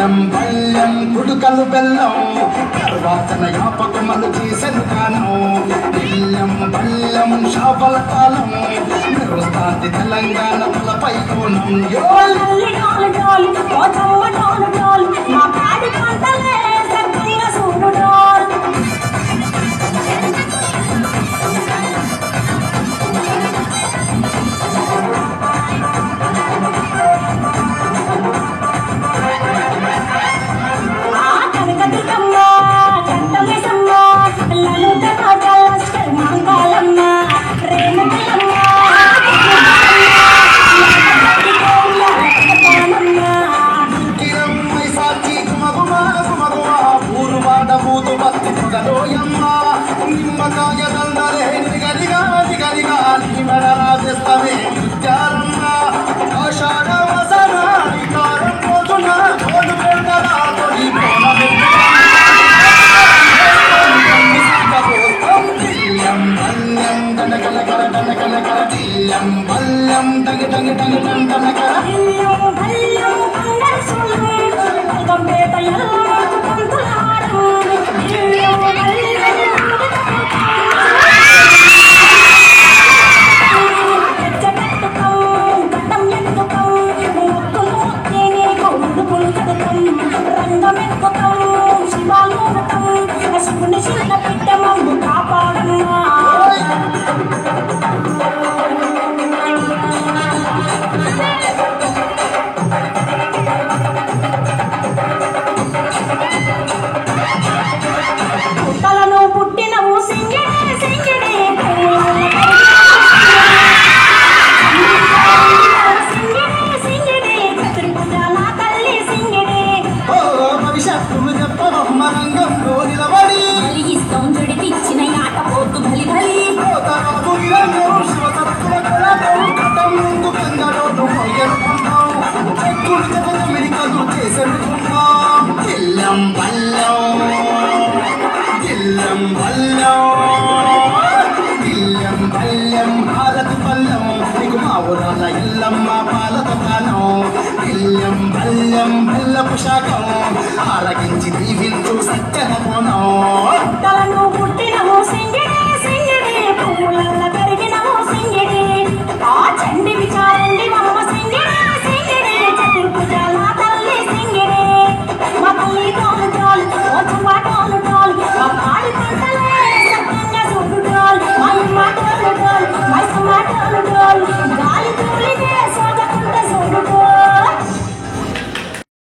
బెల్లం బెల్లం కుడుకలు బెల్లం తర్వాతన యాపకమలు చేసెను కానం బెల్లం బెల్లం షాపల కాలం మెరుస్తాంది తెలంగాణ తలపై కోణం నిమ్మకాయ దండలే నిగలిగా నిగలిగా రాజేస్తామే ముత్యాలమ్మ ఆషాఢ వసనాది కారం పోతున్న కోలు పెడతా తొలి బిల్లం బల్లం దనకలకల దనకలకల బిల్లం బల్లం టంగ టంగ టంగ టంగ టంగ గిల్లం బల్లం గిల్లం బల్లం గిల్లం బల్లం భారత్ బల్లం నీకు మా ఊరాల ఇల్లమ్మ పాలత ప్రాణం గిల్లం బల్లం బెల్లపు శాఖం ఆరగించి దీవించు సత్యన కోణం పుట్టిన